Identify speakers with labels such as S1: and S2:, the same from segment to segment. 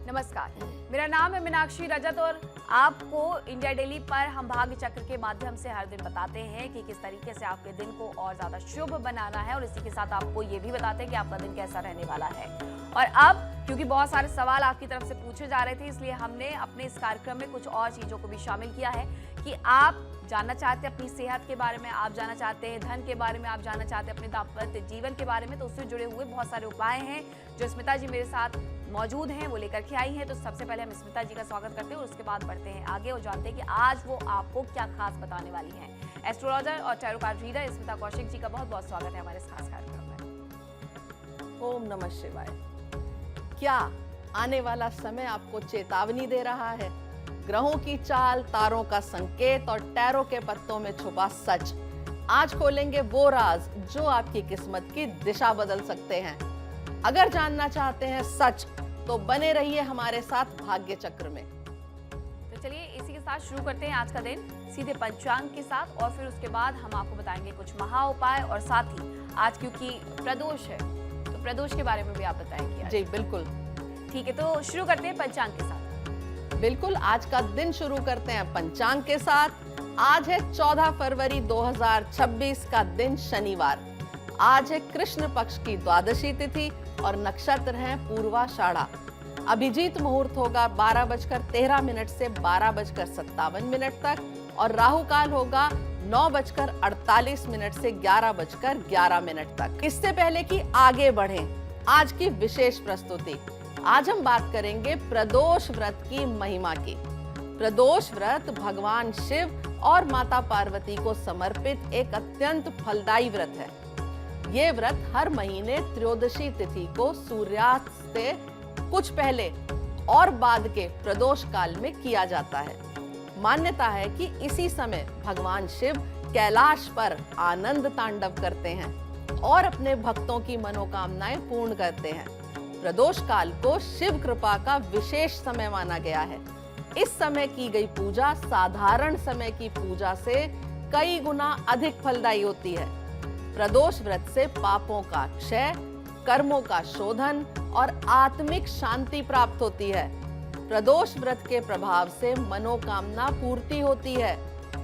S1: नमस्कार, मेरा नाम है मीनाक्षी रजत और आपको इंडिया डेली पर हम भाग्य चक्र के माध्यम से हर दिन बताते हैं कि किस तरीके से आपके दिन को और ज्यादा शुभ बनाना है और इसी के साथ आपको ये भी बताते हैं कि आपका दिन कैसा रहने वाला है। और अब क्योंकि बहुत सारे सवाल आपकी तरफ से पूछे जा रहे थे, इसलिए हमने अपने इस कार्यक्रम में कुछ और चीजों को भी शामिल किया है कि आप जानना चाहते हैं अपनी सेहत के बारे में, आप जानना चाहते हैं धन के बारे में, आप जानना चाहते हैं अपने दाम्पत्य जीवन के बारे में, तो उससे जुड़े हुए बहुत सारे उपाय हैं जो स्मिता जी मेरे साथ मौजूद हैं, वो लेकर के आई हैं। तो सबसे पहले हम स्मिता जी का स्वागत करते हैं और उसके बाद बढ़ते हैं आगे और जानते हैं कि आज वो आपको क्या खास बताने वाली हैं। एस्ट्रोलॉजर और tarot card reader Smita Kaushik ji का बहुत बहुत स्वागत है हमारे इस खास कार्यक्रम में।
S2: ओम नमः शिवाय। क्या आने वाला समय आपको चेतावनी दे रहा है? ग्रहों की चाल, तारों का संकेत और टैरो के पत्तों में छुपा सच। आज खोलेंगे वो राज जो आपकी किस्मत की दिशा बदल सकते हैं। अगर जानना चाहते हैं सच तो बने रहिए हमारे साथ भाग्य चक्र में।
S1: तो चलिए इसी के साथ शुरू करते हैं आज का दिन सीधे पंचांग के साथ और फिर उसके बाद हम आपको बताएंगे कुछ महा उपाय और साथ ही आज क्योंकि प्रदोष है तो प्रदोष के बारे में भी आप बताएंगे।
S2: जी बिल्कुल,
S1: ठीक है, तो शुरू करते हैं पंचांग के साथ।
S2: बिल्कुल, आज का दिन शुरू करते हैं पंचांग के साथ। आज है 14 फरवरी 2026 का दिन शनिवार। आज है कृष्ण पक्ष की द्वादशी तिथि और नक्षत्र है पूर्वाषाढ़ा। अभिजीत मुहूर्त होगा 12:13 से 12:57 तक और राहु काल होगा 9:48 से 11:11 तक। इससे पहले कि आगे बढ़ें, आज की विशेष प्रस्तुति। आज हम बात करेंगे प्रदोष व्रत की महिमा की। प्रदोष व्रत भगवान शिव और माता पार्वती को समर्पित एक अत्यंत फलदायी व्रत है। ये व्रत हर महीने त्रयोदशी तिथि को सूर्यास्त से कुछ पहले और बाद के प्रदोष काल में किया जाता है। मान्यता है कि इसी समय भगवान शिव कैलाश पर आनंद तांडव करते हैं और अपने भक्तों की मनोकामनाएं पूर्ण करते हैं। प्रदोष काल को शिव कृपा का विशेष समय माना गया है। इस समय की गई पूजा साधारण समय की पूजा से कई गुना अधिक फलदायी होती है। प्रदोष व्रत से पापों का क्षय, कर्मों का शोधन और आत्मिक शांति प्राप्त होती है। प्रदोष व्रत के प्रभाव से मनोकामना पूर्ति होती है।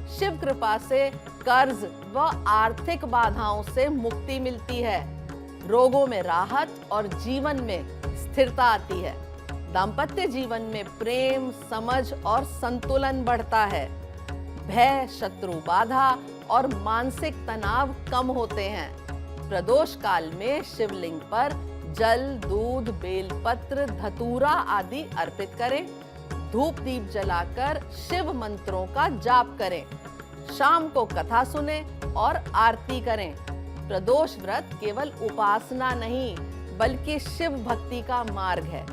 S2: शिव कृपा से कर्ज व आर्थिक बाधाओं से मुक्ति मिलती है। रोगों में राहत और जीवन में स्थिरता आती है। दाम्पत्य जीवन में प्रेम, समझ और संतुलन बढ़ता है। भय, शत्रु बाधा और मानसिक तनाव कम होते हैं। प्रदोष काल में शिवलिंग पर जल, दूध, बेलपत्र, धतूरा आदि अर्पित करें। धूप दीप जलाकर शिव मंत्रों का जाप करें। शाम को कथा सुने और आरती करें। प्रदोष व्रत केवल उपासना नहीं बल्कि शिव भक्ति का मार्ग है।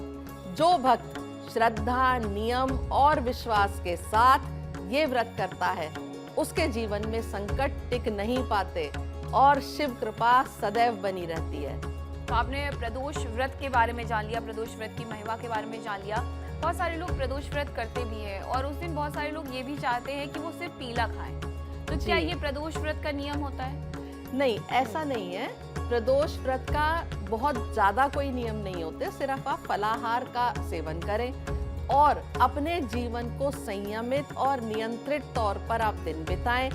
S2: जो भक्त श्रद्धा, नियम और विश्वास के साथ ये व्रत करता है उसके जीवन में संकट टिक नहीं पाते और शिव कृपा सदैव बनी रहती है।
S1: तो आपने प्रदोष व्रत के बारे में जान लिया, प्रदोष व्रत की महिमा के बारे में जान लिया। बहुत सारे लोग प्रदोष व्रत करते भी हैं और उस दिन बहुत सारे लोग ये भी चाहते हैं कि वो सिर्फ पीला खाएं। तो क्या ये प्रदोष व्रत का नियम होता है?
S2: नहीं, ऐसा नहीं है। प्रदोष व्रत का बहुत ज्यादा कोई नियम नहीं होते। सिर्फ आप फलाहार का सेवन करें और अपने जीवन को संयमित और नियंत्रित तौर पर आप दिन बिताएं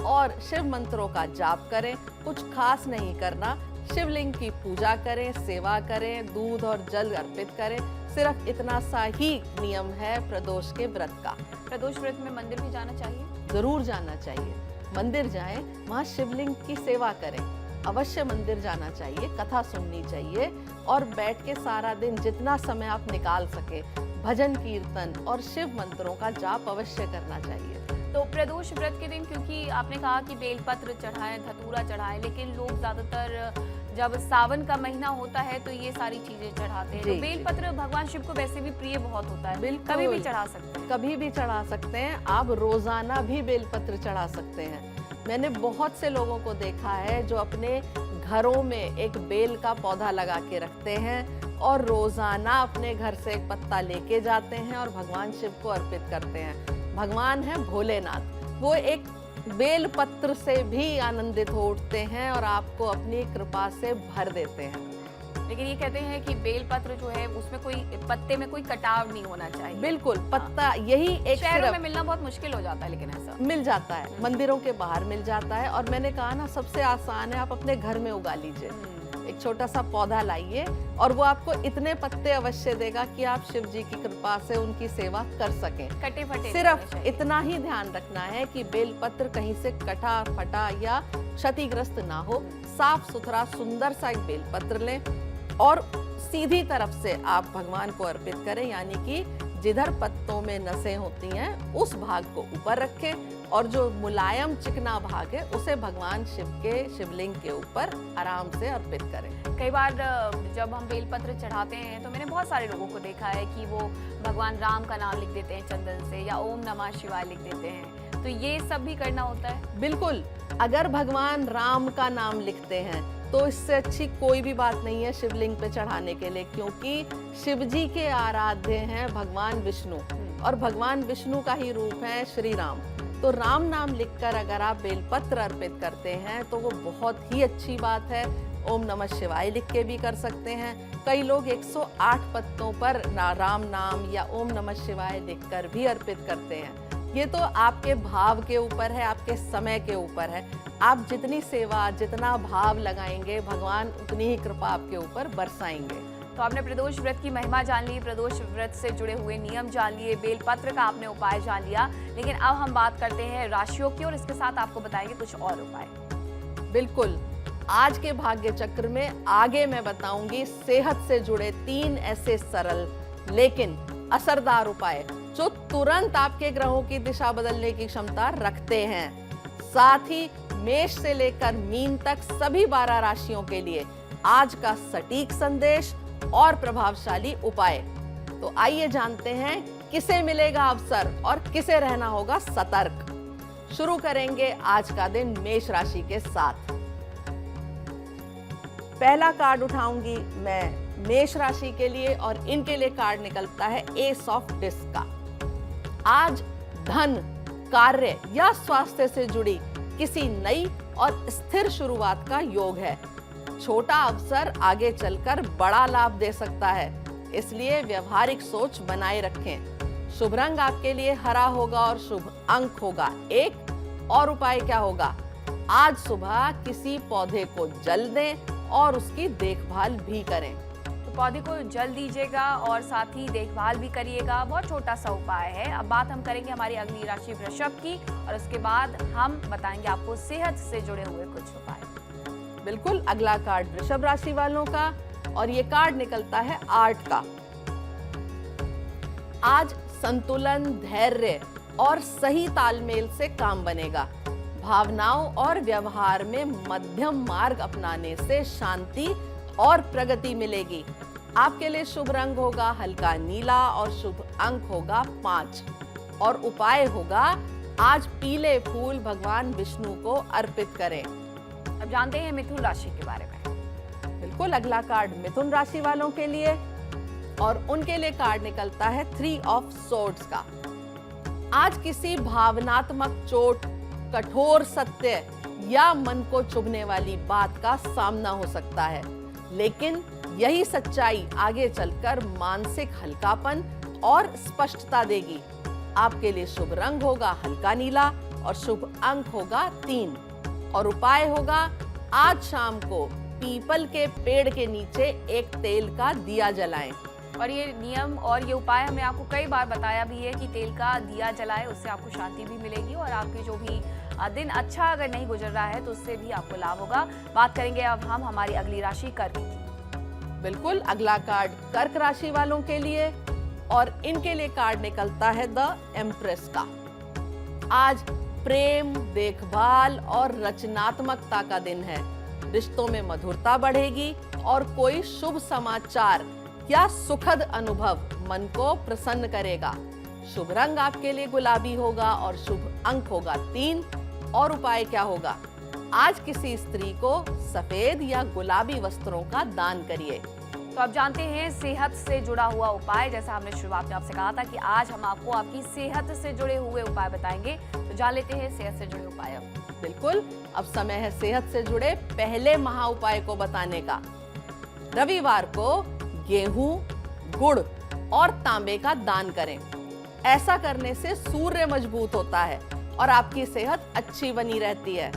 S2: और शिव मंत्रों का जाप करें। कुछ खास नहीं करना, शिवलिंग की पूजा करें, सेवा करें, दूध और जल अर्पित करें। सिर्फ इतना सा ही नियम है प्रदोष के व्रत का।
S1: प्रदोष व्रत में मंदिर भी जाना चाहिए?
S2: जरूर जाना चाहिए। मंदिर जाएं, वहाँ शिवलिंग की सेवा करें। अवश्य मंदिर जाना चाहिए, कथा सुननी चाहिए और बैठ के सारा दिन जितना समय आप निकाल सके भजन कीर्तन और शिव मंत्रों का जाप अवश्य करना चाहिए।
S1: तो प्रदोष व्रत के दिन क्योंकि आपने कहा कि बेलपत्र चढ़ाएं, धतूरा चढ़ाएं, लेकिन लोग ज्यादातर जब सावन का महीना होता है तो ये सारी चीजें चढ़ाते हैं। तो बेलपत्र भगवान शिव को वैसे भी प्रिय बहुत होता है, कभी भी चढ़ा सकते हैं।
S2: कभी भी चढ़ा सकते हैं। आप रोजाना भी बेलपत्र चढ़ा सकते हैं। मैंने बहुत से लोगों को देखा है जो अपने घरों में एक बेल का पौधा लगा के रखते हैं और रोजाना अपने घर से एक पत्ता लेके जाते हैं और भगवान शिव को अर्पित करते हैं। भगवान है भोलेनाथ, वो एक बेल पत्र से भी आनंदित हो उठते हैं और आपको अपनी कृपा से भर देते हैं।
S1: लेकिन ये कहते हैं कि बेलपत्र जो है उसमें कोई पत्ते में कोई कटाव नहीं होना चाहिए।
S2: बिल्कुल, पत्ता यही एक
S1: शहरों में
S2: सिर्फ
S1: मिलना बहुत मुश्किल हो जाता है, लेकिन ऐसा
S2: मिल जाता है, मंदिरों के बाहर मिल जाता है। और मैंने कहा ना, सबसे आसान है, आप अपने घर में उगा लीजिए। एक छोटा सा पौधा लाइए और वो आपको इतने पत्ते अवश्य देगा कि आप शिव जी की कृपा से उनकी सेवा कर सकें।
S1: कटे फटे
S2: सिर्फ इतना ही ध्यान रखना है कि बेलपत्र कहीं से कटा फटा या क्षतिग्रस्त ना हो। साफ सुथरा सुंदर सा एक बेलपत्र लें और सीधी तरफ से आप भगवान को अर्पित करें, यानी कि जिधर पत्तों में नसें होती हैं उस भाग को ऊपर रखें और जो मुलायम चिकना भाग है उसे भगवान शिव के शिवलिंग के ऊपर आराम से अर्पित करें।
S1: कई बार जब हम बेलपत्र चढ़ाते हैं तो मैंने बहुत सारे लोगों को देखा है कि वो भगवान राम का नाम लिख देते हैं चंदन से, या ओम नमः शिवाय लिख देते हैं। तो ये सब भी करना होता है?
S2: बिल्कुल, अगर भगवान राम का नाम लिखते हैं तो इससे अच्छी कोई भी बात नहीं है शिवलिंग पे चढ़ाने के लिए, क्योंकि शिव जी के आराध्य हैं भगवान विष्णु और भगवान विष्णु का ही रूप है श्री राम। तो राम नाम लिखकर अगर आप बेलपत्र अर्पित करते हैं तो वो बहुत ही अच्छी बात है। ओम नमः शिवाय लिख के भी कर सकते हैं। कई लोग 108 पत्तों पर राम नाम या ओम नमः शिवाय लिखकर भी अर्पित करते हैं। ये तो आपके भाव के ऊपर है, आपके समय के ऊपर है। आप जितनी सेवा, जितना भाव लगाएंगे, भगवान उतनी ही कृपा आपके ऊपर बरसाएंगे।
S1: तो आपने प्रदोष व्रत की महिमा जान ली, प्रदोष व्रत से जुड़े हुए नियम जान लिए, बेलपत्र का आपने उपाय जान लिया, लेकिन अब हम बात करते हैं राशियों की और इसके साथ आपको बताएंगे कुछ और उपाय।
S2: बिल्कुल, आज के भाग्य चक्र में आगे मैं बताऊंगी सेहत से जुड़े 3 ऐसे सरल लेकिन असरदार उपाय जो तुरंत आपके ग्रहों की दिशा बदलने की क्षमता रखते हैं। साथ ही मेष से लेकर मीन तक सभी 12 राशियों के लिए आज का सटीक संदेश और प्रभावशाली उपाय। तो आइए जानते हैं किसे मिलेगा अवसर और किसे रहना होगा सतर्क। शुरू करेंगे आज का दिन मेष राशि के साथ। पहला कार्ड उठाऊंगी मैं मेष राशि के लिए और इनके लिए कार्ड निकलता है एस ऑफ डिस्क का। आज धन, कार्य या स्वास्थ्य से जुड़ी किसी नई और स्थिर शुरुआत का योग है। छोटा अवसर आगे चलकर बड़ा लाभ दे सकता है, इसलिए व्यवहारिक सोच बनाए रखें। शुभ रंग आपके लिए हरा होगा और शुभ अंक होगा 1। और उपाय क्या होगा? आज सुबह किसी पौधे को जल दें और उसकी देखभाल भी करें।
S1: तो पौधे को जल दीजिएगा और साथ ही देखभाल भी करिएगा। बहुत छोटा सा उपाय है। अब बात हम करेंगे हमारी अगली राशि वृषभ की और उसके बाद हम बताएंगे आपको सेहत से जुड़े हुए कुछ उपाय।
S2: बिल्कुल, अगला कार्ड वृषभ राशि वालों का और ये कार्ड निकलता है 8 का। आज संतुलन, धैर्य और सही तालमेल से काम बनेगा। भावनाओं और व्यवहार में मध्यम मार्ग अपनाने से शांति और प्रगति मिलेगी। आपके लिए शुभ रंग होगा हल्का नीला और शुभ अंक होगा 5। और उपाय होगा आज पीले फूल भगवान विष्णु को अर्पित करें।
S1: अब जानते हैं मिथुन राशि के बारे में।
S2: बिल्कुल, अगला कार्ड मिथुन राशि वालों के लिए और उनके लिए कार्ड निकलता है 3 ऑफ सोर्ड्स का। आज किसी भावनात्मक चोट, कठोर सत्य या मन को चुभने वाली बात का सामना हो सकता है, लेकिन यही सच्चाई आगे चलकर मानसिक हल्कापन और स्पष्टता देगी। आपके लिए शुभ रंग होगा हल्का नीला और शुभ अंक होगा 3। और उपाय होगा आज शाम को पीपल के पेड़ के नीचे एक तेल का दिया जलाएं।
S1: और ये नियम और ये उपाय हमने आपको कई बार बताया भी है कि तेल का दिया जलाए, उससे आपको शांति भी मिलेगी और आपकी जो भी दिन अच्छा अगर नहीं गुजर रहा है तो उससे भी आपको लाभ होगा। बात करेंगे अब हम हमारी अगली राशि कर्क की।
S2: बिल्कुल, अगला कार्ड कर्क राशि वालों के लिए और इनके लिए कार्ड निकलता है द एम्प्रेस का। आज प्रेम, देखभाल और रचनात्मकता का दिन है। रिश्तों में मधुरता बढ़ेगी और कोई शुभ समाचार या सुखद अनुभव मन को प्रसन्न करेगा। शुभ रंग आपके लिए गुलाबी होगा और शुभ अंक होगा 3। और उपाय क्या होगा? आज किसी स्त्री को सफेद या गुलाबी वस्त्रों का दान करिए।
S1: तो अब जानते हैं सेहत से जुड़ा हुआ उपाय। जैसा हमने शुरुआत में आपसे कहा था कि आज हम आपको आपकी सेहत से जुड़े हुए उपाय बताएंगे, तो जान लेते हैं सेहत से जुड़े उपाय।
S2: बिल्कुल, अब समय है सेहत से जुड़े पहले महा उपाय को बताने का। रविवार को गेहूं, गुड़ और तांबे का दान करें। ऐसा करने से सूर्य मजबूत होता है और आपकी सेहत अच्छी बनी रहती है।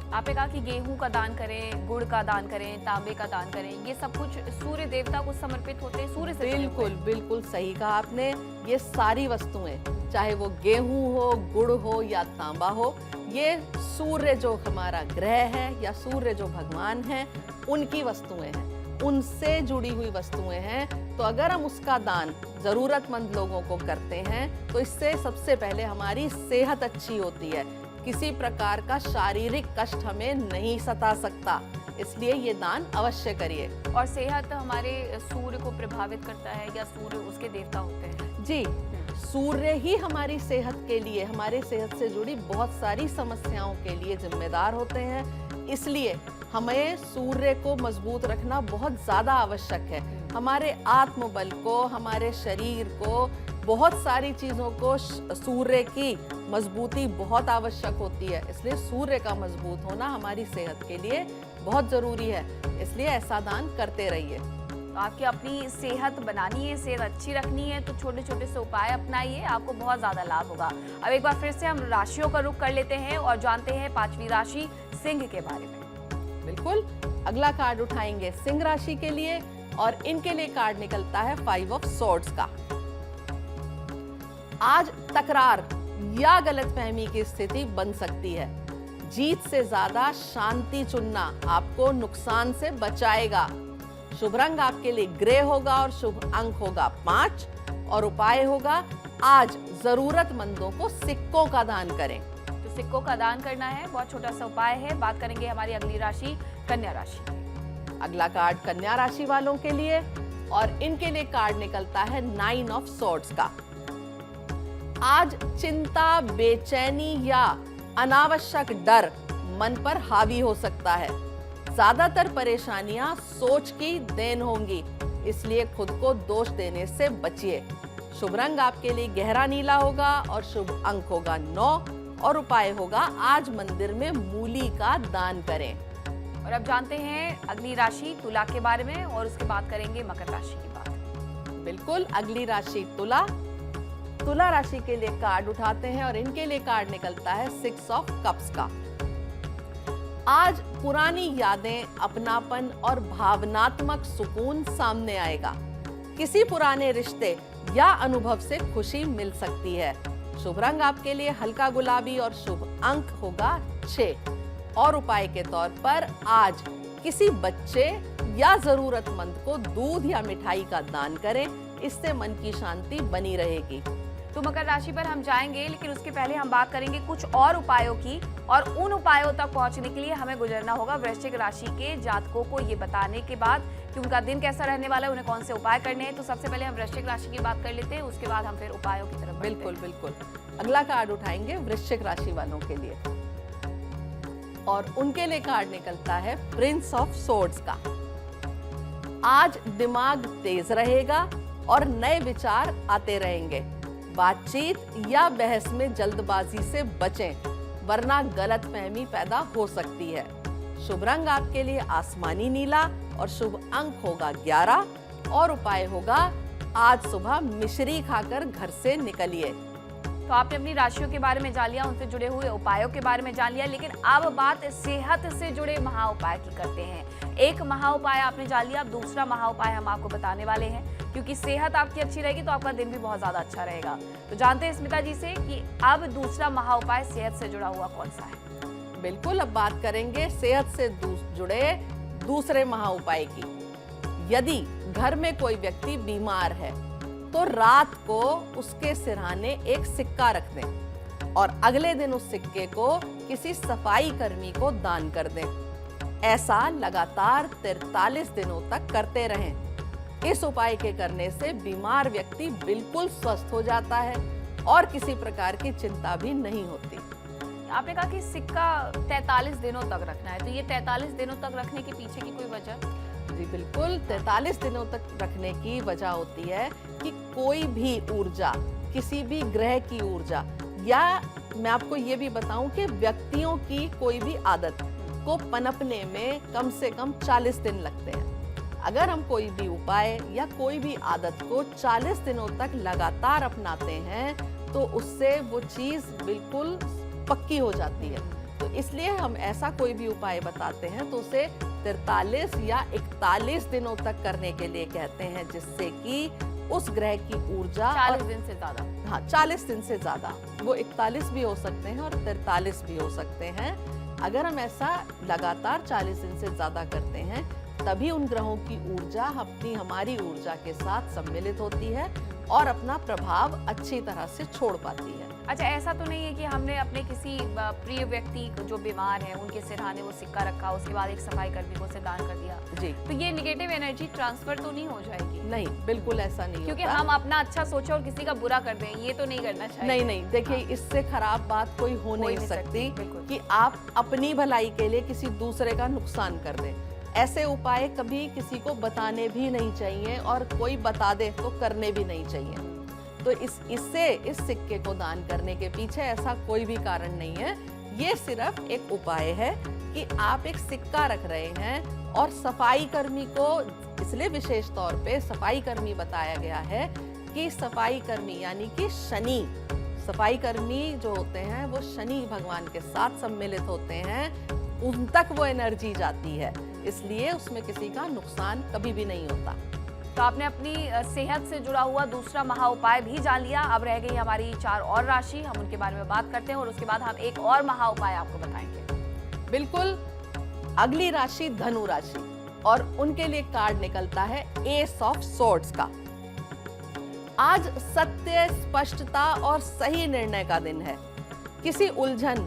S1: आपने कहा कि गेहूं का दान करें, गुड़ का दान करें, तांबे का दान करें, ये सब कुछ सूर्य देवता को समर्पित होते हैं, सूर्य से जुड़े हुए
S2: बिल्कुल
S1: हैं।
S2: बिल्कुल सही कहा आपने। ये सारी वस्तुएं, चाहे वो गेहूं हो, गुड़ हो या तांबा हो, ये सूर्य जो हमारा ग्रह है या सूर्य जो भगवान हैं, उनकी वस्तुएं हैं, उनसे जुड़ी हुई वस्तुएं हैं। तो अगर हम उसका दान जरूरतमंद लोगों को करते हैं तो इससे सबसे पहले हमारी सेहत अच्छी होती है, किसी प्रकार का शारीरिक कष्ट हमें नहीं सता सकता। इसलिए ये दान अवश्य करिए।
S1: और सेहत हमारे सूर्य को प्रभावित करता है या सूर्य उसके देवता होते हैं?
S2: जी, सूर्य ही हमारी सेहत के लिए, हमारी सेहत से जुड़ी बहुत सारी समस्याओं के लिए जिम्मेदार होते हैं। इसलिए हमें सूर्य को मजबूत रखना बहुत ज्यादा आवश्यक है। हमारे आत्मबल को, हमारे शरीर को, बहुत सारी चीजों को सूर्य की मजबूती बहुत आवश्यक होती है। इसलिए सूर्य का मजबूत होना हमारी सेहत के लिए बहुत जरूरी है। इसलिए ऐसा दान करते रहिए।
S1: तो आपकी अपनी सेहत बनानी है, सेहत अच्छी रखनी है, तो छोटे छोटे से उपाय अपनाइए, आपको बहुत ज्यादा लाभ होगा। अब एक बार फिर से हम राशियों का रुख कर लेते हैं और जानते हैं पांचवी राशि सिंह के बारे में।
S2: बिल्कुल, अगला कार्ड उठाएंगे सिंह राशि के लिए और इनके लिए कार्ड निकलता है 5 ऑफ स्वॉर्ड्स का। आज तकरार या गलतफहमी की स्थिति बन सकती है। जीत से ज्यादा शांति चुनना आपको नुकसान से बचाएगा। शुभ रंग आपके लिए ग्रे होगा और शुभ अंक होगा 5 और उपाय होगा आज जरूरतमंदों को सिक्कों का दान करें।
S1: तो सिक्कों का दान करना है, बहुत छोटा सा उपाय है। बात करेंगे हमारी अगली राशि कन्या राशि।
S2: अगला कार्ड कन्या राशि वालों के लिए और इनके लिए कार्ड निकलता है 9 ऑफ स्वॉर्ड्स का। आज चिंता, बेचैनी या अनावश्यक डर मन पर हावी हो सकता है। ज्यादातर परेशानियां सोच की देन होंगी, इसलिए खुद को दोष देने से बचिए। शुभ रंग आपके लिए गहरा नीला होगा और शुभ अंक होगा 9 और उपाय होगा आज मंदिर में मूली का दान करें।
S1: और अब जानते हैं अगली राशि तुला के बारे में और उसके बाद करेंगे मकर राशि की बात।
S2: बिल्कुल, अगली राशि तुला। तुला राशि के लिए कार्ड उठाते हैं और इनके लिए कार्ड निकलता है 6 ऑफ कप्स का। आज पुरानी यादें, अपनापन और भावनात्मक सुकून सामने आएगा। किसी पुराने रिश्ते या अनुभव से खुशी मिल सकती है। शुभ रंग आपके लिए हल्का गुलाबी और शुभ अंक होगा 6 और उपाय के तौर पर आज किसी बच्चे या जरूरतमंद को दूध या मिठाई का दान करें, इससे मन की शांति बनी रहेगी।
S1: तो मकर राशि पर हम जाएंगे, लेकिन उसके पहले हम बात करेंगे कुछ और उपायों की, और उन उपायों तक पहुंचने के लिए हमें गुजरना होगा वृश्चिक राशि के जातकों को ये बताने के बाद कि उनका दिन कैसा रहने वाला है, उन्हें कौन से उपाय करने हैं। तो सबसे पहले हम वृश्चिक राशि की बात कर लेते हैं, उसके बाद हम फिर उपायों की तरफ बढ़ते हैं।
S2: बिल्कुल बिल्कुल, अगला कार्ड उठाएंगे वृश्चिक राशि वालों के लिए और उनके लिए कार्ड निकलता है प्रिंस ऑफ सोर्ड्स का। आज दिमाग तेज रहेगा और नए विचार आते रहेंगे। बातचीत या बहस में जल्दबाजी से बचें, वरना गलतफहमी पैदा हो सकती है। शुभ रंग आपके लिए आसमानी नीला और शुभ अंक होगा 11 और उपाय होगा आज सुबह मिश्री खाकर घर से निकलिए।
S1: तो आपने अपनी राशियों के बारे में जान लिया, उनसे जुड़े हुए उपायों के बारे में जान लिया, लेकिन अब बात सेहत से जुड़े महा उपाय की करते हैं। एक महा उपाय आपने जान लिया, अब दूसरा महा उपाय हम आपको बताने वाले हैं, क्योंकि सेहत आपकी अच्छी रहेगी तो आपका दिन भी बहुत ज्यादा अच्छा रहेगा। तो जानते हैं स्मिता जी से कि अब दूसरा महा उपाय सेहत से जुड़ा हुआ कौन सा है।
S2: बिल्कुल, अब बात करेंगे सेहत से जुड़े दूसरे महा उपाय की। यदि घर में कोई व्यक्ति बीमार है तो रात को उसके सिरहाने एक सिक्का रख दें और अगले दिन उस सिक्के को किसी सफाई कर्मी को दान कर दें। ऐसा लगातार 43 दिनों तक करते रहें। इस उपाय के करने से बीमार व्यक्ति बिल्कुल स्वस्थ हो जाता है और किसी प्रकार की चिंता भी नहीं होती।
S1: आपने कहा कि सिक्का 43 दिनों तक रखना है, तो ये 43 दिनों तक रखने के पीछे की कोई वजह?
S2: जी बिल्कुल, 43 दिनों तक रखने की वजह होती है कि कोई भी ऊर्जा, किसी भी ग्रह की ऊर्जा, या मैं आपको ये भी बताऊं कि व्यक्तियों की कोई भी आदत को पनपने में कम से कम 40 दिन लगते हैं। अगर हम कोई भी उपाय या कोई भी आदत को 40 दिनों तक लगातार अपनाते हैं तो उससे वो चीज बिल्कुल पक्की हो जाती है। तो इसलिए हम ऐसा कोई भी उपाय बताते हैं तो उसे 43 या 41 दिनों तक करने के लिए कहते हैं, जिससे कि उस ग्रह की ऊर्जा
S1: 40 दिन से ज्यादा।
S2: हाँ, 40 दिन से ज्यादा, वो 41 भी हो सकते हैं और 43 भी हो सकते हैं। अगर हम ऐसा लगातार 40 दिन से ज्यादा करते हैं तभी उन ग्रहों की ऊर्जा हमारी ऊर्जा के साथ सम्मिलित होती है और अपना प्रभाव अच्छी तरह से छोड़ पाती है।
S1: अच्छा, ऐसा तो नहीं है कि हमने अपने किसी प्रिय व्यक्ति जो बीमार है उनके सिरहाने वो सिक्का रखा, उसके बाद एक सफाई कर्मी को उसे दान कर दिया
S2: जी,
S1: तो ये नेगेटिव एनर्जी ट्रांसफर तो नहीं हो जाएगी?
S2: नहीं, बिल्कुल ऐसा नहीं
S1: क्योंकि
S2: होता।
S1: हम अपना अच्छा सोचे और किसी का बुरा कर दें, ये तो नहीं करना चाहिए।
S2: नहीं नहीं, देखिए
S1: हाँ।
S2: इससे खराब बात कोई हो नहीं सकती
S1: बिल्कुल।
S2: कि आप अपनी भलाई के लिए किसी दूसरे का नुकसान कर दें। ऐसे उपाय कभी किसी को बताने भी नहीं चाहिए और कोई बता दे तो करने भी नहीं चाहिए। तो इस सिक्के को दान करने के पीछे ऐसा कोई भी कारण नहीं है। ये सिर्फ एक उपाय है कि आप एक सिक्का रख रहे हैं और सफाई कर्मी को इसलिए विशेष तौर पे सफाई कर्मी बताया गया है कि सफाई कर्मी यानी कि शनि, सफाई कर्मी जो होते हैं वो शनि भगवान के साथ सम्मिलित होते हैं, उन तक वो एनर्जी जाती है, इसलिए उसमें किसी का नुकसान कभी भी नहीं होता।
S1: तो आपने अपनी सेहत से जुड़ा हुआ दूसरा महा उपाय भी जान लिया। अब रह गई हमारी 4 और राशि, हम उनके बारे में बात करते हैं और उसके बाद हम एक और महा उपाय आपको बताएंगे।
S2: बिल्कुल, अगली राशि धनु राशि और उनके लिए कार्ड निकलता है एस ऑफ सोर्ड्स का। आज सत्य, स्पष्टता और सही निर्णय का दिन है। किसी उलझन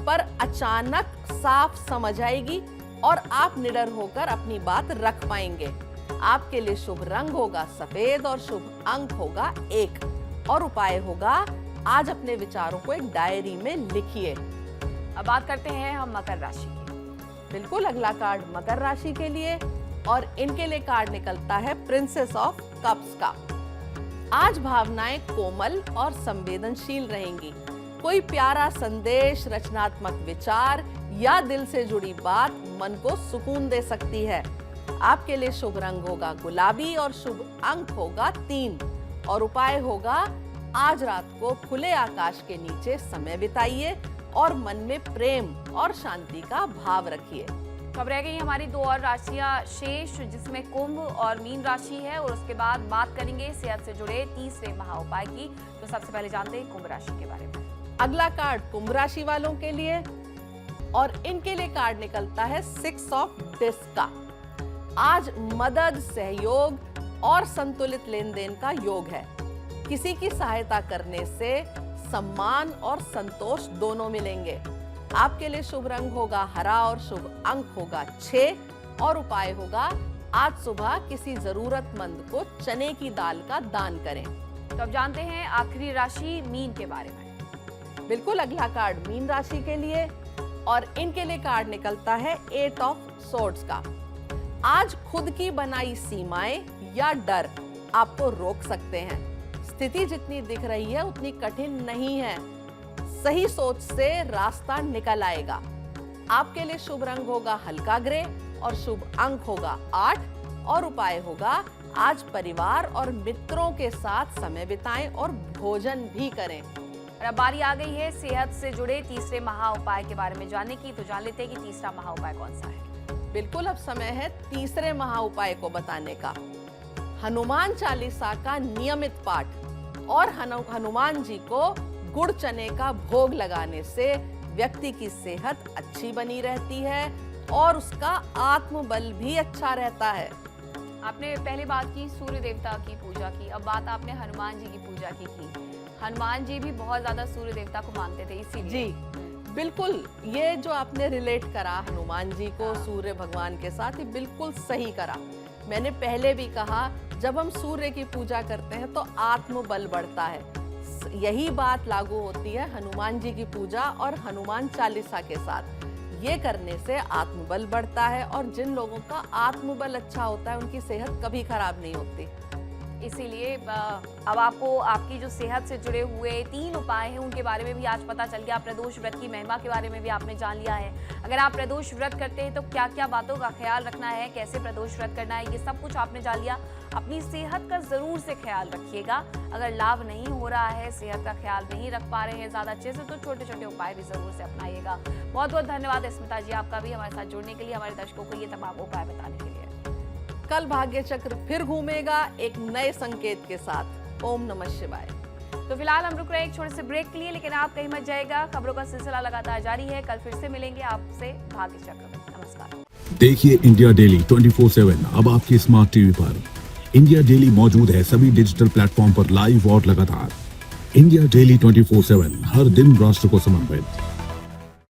S2: पर अचानक साफ समझ आएगी और आप निडर होकर अपनी बात रख पाएंगे। आपके लिए शुभ रंग होगा सफेद और शुभ अंक होगा 1 और उपाय होगा आज अपने विचारों को एक डायरी में लिखिए।
S1: अब बात करते हैं हम मकर राशि की।
S2: बिल्कुल, अगला कार्ड मकर राशि के लिए और इनके लिए कार्ड निकलता है प्रिंसेस ऑफ कप्स का। आज भावनाएं कोमल और संवेदनशील रहेंगी। कोई प्यारा संदेश, रचनात्मक विचार या दिल से जुड़ी बात मन को सुकून दे सकती है। आपके लिए शुभ रंग होगा गुलाबी और शुभ अंक होगा 3 और उपाय होगा आज रात को खुले आकाश के नीचे समय बिताइए और मन में प्रेम और शांति का भाव रखिए।
S1: अब रह गई हमारी 2 और राशियां शेष, जिसमें कुंभ और मीन राशि है और उसके बाद बात करेंगे सेहत से जुड़े तीसरे महा उपाय की। तो सबसे पहले जानते हैं कुंभ राशि के बारे में।
S2: अगला कार्ड कुंभ राशि वालों के लिए और इनके लिए कार्ड निकलता है 6 ऑफ डिस्क का। आज मदद, सहयोग और संतुलित लेन देन का योग है। किसी की सहायता करने से सम्मान और संतोष दोनों मिलेंगे। आपके लिए शुभ रंग होगा हरा और शुभ अंक होगा 6 और उपाय होगा आज सुबह किसी जरूरतमंद को चने की दाल का दान करें।
S1: तो अब जानते हैं आखिरी राशि मीन के बारे में।
S2: बिल्कुल, अगला कार्ड मीन राशि के लिए और इनके लिए कार्ड निकलता है 8 ऑफ सोर्ड्स का। आज खुद की बनाई सीमाएं या डर आपको रोक सकते हैं। स्थिति जितनी दिख रही है उतनी कठिन नहीं है। सही सोच से रास्ता निकल आएगा। आपके लिए शुभ रंग होगा हल्का ग्रे और शुभ अंक होगा 8 और उपाय होगा आज परिवार और मित्रों के साथ समय बिताएं और भोजन भी करें।
S1: और अब बारी आ गई है सेहत से जुड़े तीसरे महा उपाय के बारे में जानने की। तो जान लेते हैं कि तीसरा महा उपाय कौन सा है।
S2: बिल्कुल, अब समय है तीसरे महा उपाय को बताने का। हनुमान चालीसा का नियमित पाठ और हनुमान जी को गुड़ चने का भोग लगाने से व्यक्ति की सेहत अच्छी बनी रहती है और उसका आत्मबल भी अच्छा रहता है।
S1: आपने पहले बात की सूर्य देवता की पूजा की, अब बात आपने हनुमान जी की पूजा की। हनुमान जी भी बहुत ज्यादा सूर्य देवता को मानते थे, इसीलिए।
S2: जी बिल्कुल, ये जो आपने रिलेट करा हनुमान जी को सूर्य भगवान के साथ, ये बिल्कुल सही करा। मैंने पहले भी कहा जब हम सूर्य की पूजा करते हैं तो आत्मबल बढ़ता है। यही बात लागू होती है हनुमान जी की पूजा और हनुमान चालीसा के साथ। ये करने से आत्मबल बढ़ता है और जिन लोगों का आत्मबल अच्छा होता है उनकी सेहत कभी खराब नहीं होती।
S1: इसीलिए अब आपको आपकी जो सेहत से जुड़े हुए 3 उपाय हैं उनके बारे में भी आज पता चल गया। प्रदोष व्रत की महिमा के बारे में भी आपने जान लिया है। अगर आप प्रदोष व्रत करते हैं तो क्या क्या बातों का ख्याल रखना है, कैसे प्रदोष व्रत करना है, ये सब कुछ आपने जान लिया। अपनी सेहत का जरूर से ख्याल रखिएगा। अगर लाभ नहीं हो रहा है, सेहत का ख्याल नहीं रख पा रहे हैं ज्यादा अच्छे से, तो छोटे छोटे उपाय भी जरूर से अपनाइएगा। बहुत बहुत धन्यवाद स्मिता जी आपका भी हमारे साथ जुड़ने के लिए, हमारे दर्शकों को ये तमाम उपाय बताने के लिए।
S2: कल भाग्य चक्र फिर घूमेगा एक नए संकेत के साथ। ओम नमः शिवाय।
S1: तो फिलहाल हम रुक रहे हैं एक छोटे से ब्रेक के लिए, लेकिन आप कहीं मत जाएगा। खबरों का सिलसिला लगातार जारी है। कल फिर से मिलेंगे आपसे भाग्य चक्र में। नमस्कार।
S3: देखिए इंडिया डेली 24/7 अब आपके स्मार्ट टीवी पर। इंडिया डेली मौजूद है सभी डिजिटल प्लेटफॉर्म पर लाइव और लगातार। इंडिया डेली 24/7 हर दिन राष्ट्र को समर्पित।